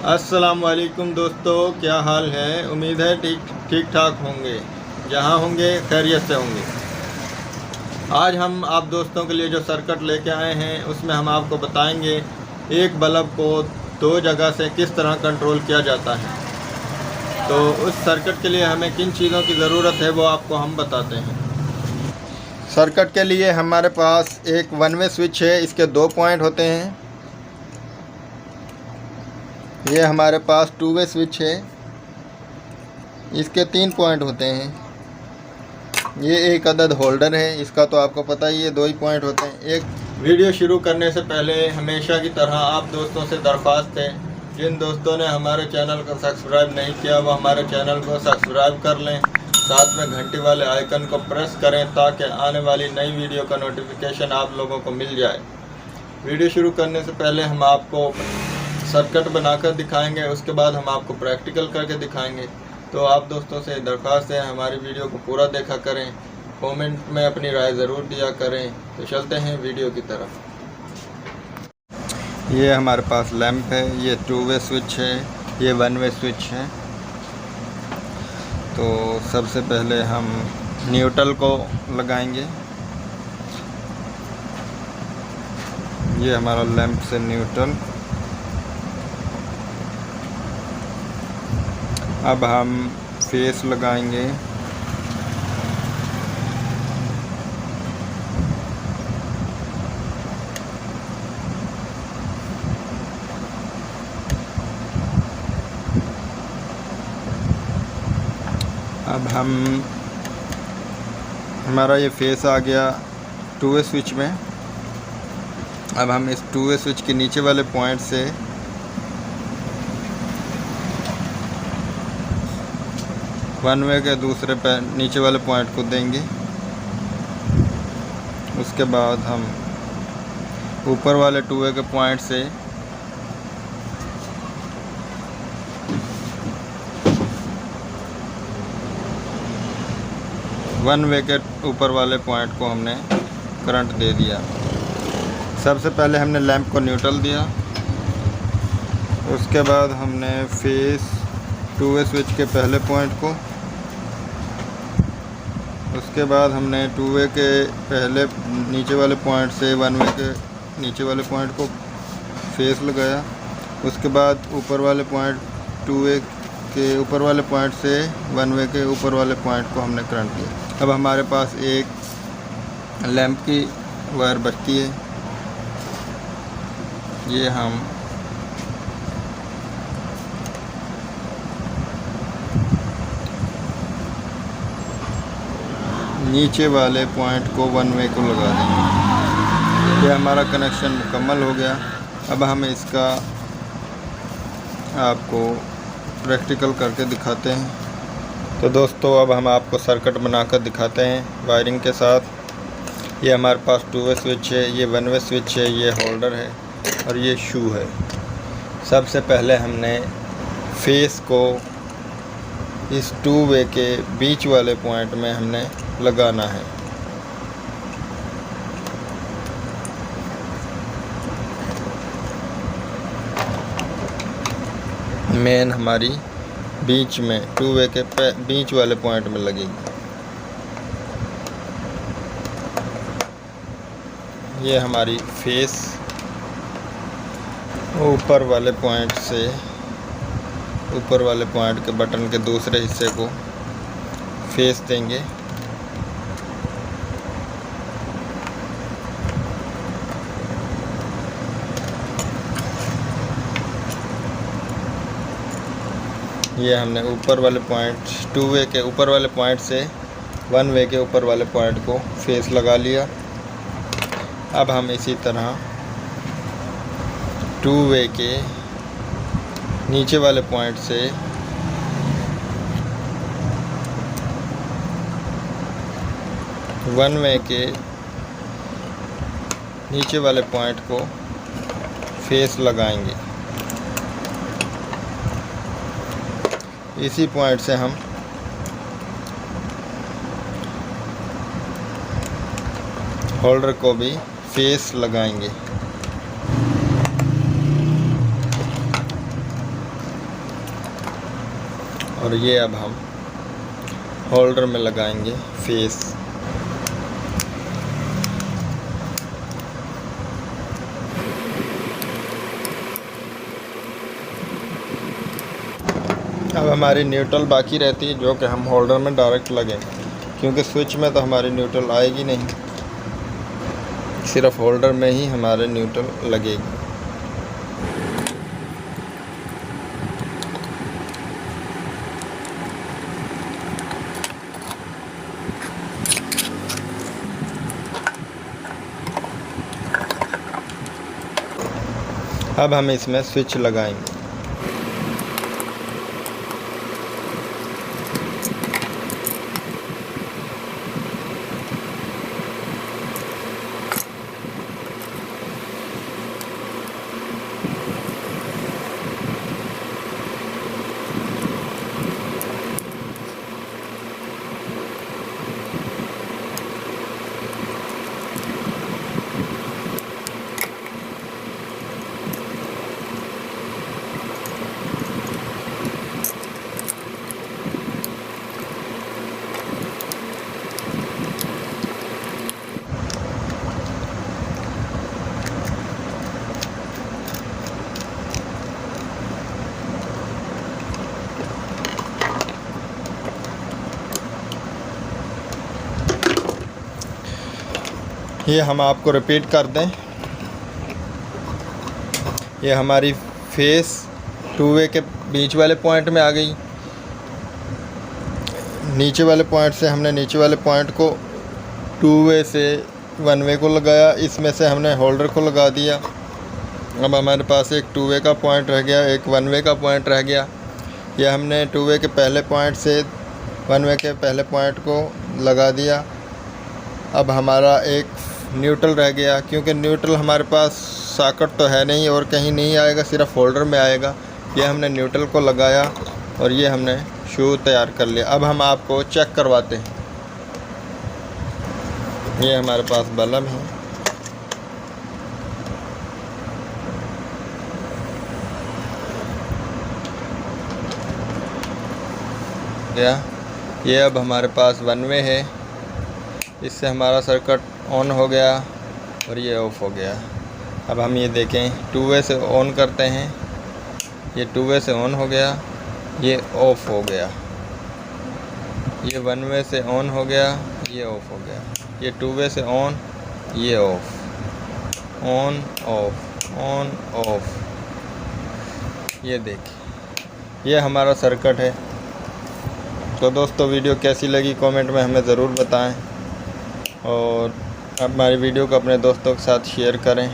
अस्सलाम वालेकुम दोस्तों, क्या हाल है। उम्मीद है ठीक ठाक होंगे, जहाँ होंगे खैरियत से होंगे। आज हम आप दोस्तों के लिए जो सर्किट लेके आए हैं उसमें हम आपको बताएंगे एक बल्ब को दो जगह से किस तरह कंट्रोल किया जाता है। तो उस सर्किट के लिए हमें किन चीज़ों की ज़रूरत है वो आपको हम बताते हैं। सर्किट के लिए हमारे पास एक वन वे स्विच है, इसके 2 पॉइंट होते हैं। ये हमारे पास 2 वे स्विच है, इसके 3 पॉइंट होते हैं। ये एक अदद होल्डर है, इसका तो आपको पता ही है 2 ही पॉइंट होते हैं। एक वीडियो शुरू करने से पहले हमेशा की तरह आप दोस्तों से दरख्वास्त है, जिन दोस्तों ने हमारे चैनल को सब्सक्राइब नहीं किया वो हमारे चैनल को सब्सक्राइब कर लें, साथ में घंटी वाले आइकन को प्रेस करें ताकि आने वाली नई वीडियो का नोटिफिकेशन आप लोगों को मिल जाए। वीडियो शुरू करने से पहले हम आपको सर्किट बनाकर दिखाएंगे, उसके बाद हम आपको प्रैक्टिकल करके दिखाएंगे। तो आप दोस्तों से दरख्वास्त है हमारी वीडियो को पूरा देखा करें, कमेंट में अपनी राय ज़रूर दिया करें। तो चलते हैं वीडियो की तरफ। ये हमारे पास लैंप है, ये 2 वे स्विच है, ये 1 वे स्विच है। तो सबसे पहले हम न्यूट्रल को लगाएंगे। ये हमारा लैंप से न्यूट्रल। अब हम फेस लगाएंगे। अब हमारा ये फेस आ गया 2 वे स्विच में। अब हम इस 2 वे स्विच के नीचे वाले पॉइंट से वन वे के दूसरे नीचे वाले पॉइंट को देंगे। उसके बाद हम ऊपर वाले 2 वे के पॉइंट से वन वे के ऊपर वाले पॉइंट को हमने करंट दे दिया। सबसे पहले हमने लैंप को न्यूट्रल दिया, उसके बाद हमने फेस 2 वे स्विच के पहले पॉइंट को, उसके बाद हमने 2 वे के पहले नीचे वाले पॉइंट से 1 वे के नीचे वाले पॉइंट को फेस लगाया। उसके बाद ऊपर वाले पॉइंट 2 वे के ऊपर वाले पॉइंट से 1 वे के ऊपर वाले पॉइंट को हमने करंट दिया। अब हमारे पास एक लैंप की वायर बचती है, ये हम नीचे वाले पॉइंट को 1 वे को लगा देंगे। ये हमारा कनेक्शन मुकम्मल हो गया। अब हम इसका आपको प्रैक्टिकल करके दिखाते हैं। तो दोस्तों अब हम आपको सर्किट बनाकर दिखाते हैं वायरिंग के साथ। ये हमारे पास 2 वे स्विच है, ये 1 वे स्विच है, ये होल्डर है और ये शू है। सबसे पहले हमने फेस को इस 2 वे के बीच वाले पॉइंट में हमने लगाना है। मेन हमारी बीच में 2 वे के बीच वाले पॉइंट में लगेगी। ये हमारी फेस ऊपर वाले पॉइंट से ऊपर वाले पॉइंट के बटन के दूसरे हिस्से को फेस देंगे। ये हमने ऊपर वाले पॉइंट 2 वे के ऊपर वाले पॉइंट से 1 वे के ऊपर वाले पॉइंट को फेस लगा लिया। अब हम इसी तरह 2 वे के नीचे वाले पॉइंट से वन वे के नीचे वाले पॉइंट को फेस लगाएंगे। इसी पॉइंट से हम होल्डर को भी फेस लगाएंगे। और ये अब हम होल्डर में लगाएंगे फेस। अब हमारी न्यूट्रल बाकी रहती है, जो कि हम होल्डर में डायरेक्ट लगेंगे, क्योंकि स्विच में तो हमारी न्यूट्रल आएगी नहीं, सिर्फ होल्डर में ही हमारे न्यूट्रल लगेगी। अब हम इसमें स्विच लगाएंगे। ये हम आपको रिपीट कर दें, ये हमारी फेस 2 वे के बीच वाले पॉइंट में आ गई। नीचे वाले पॉइंट से हमने नीचे वाले पॉइंट को 2 वे से 1 वे को लगाया, इसमें से हमने होल्डर को लगा दिया। अब हमारे पास एक 2 वे का पॉइंट रह गया, एक 1 वे का पॉइंट रह गया। यह हमने 2 वे के पहले पॉइंट से 1 वे के पहले पॉइंट को लगा दिया। अब हमारा एक न्यूट्रल रह गया, क्योंकि न्यूट्रल हमारे पास सॉकेट तो है नहीं और कहीं नहीं आएगा, सिर्फ होल्डर में आएगा। ये हमने न्यूट्रल को लगाया और ये हमने शू तैयार कर लिया। अब हम आपको चेक करवाते हैं। ये हमारे पास बल्ब है, ये अब हमारे पास 1 वे है, इससे हमारा सर्किट ऑन हो गया और ये ऑफ़ हो गया। अब हम ये देखें, 2 वे से ऑन करते हैं, ये 2 वे से ऑन हो गया, ये ऑफ़ हो गया। ये 1 वे से ऑन हो गया, ये ऑफ़ हो गया। ये 2 वे से ऑन, ये of, on of, on of. ये देखिए, ये हमारा सर्किट है। तो दोस्तों, वीडियो कैसी लगी कमेंट में हमें ज़रूर बताएं और हमारी वीडियो को अपने दोस्तों के साथ शेयर करें।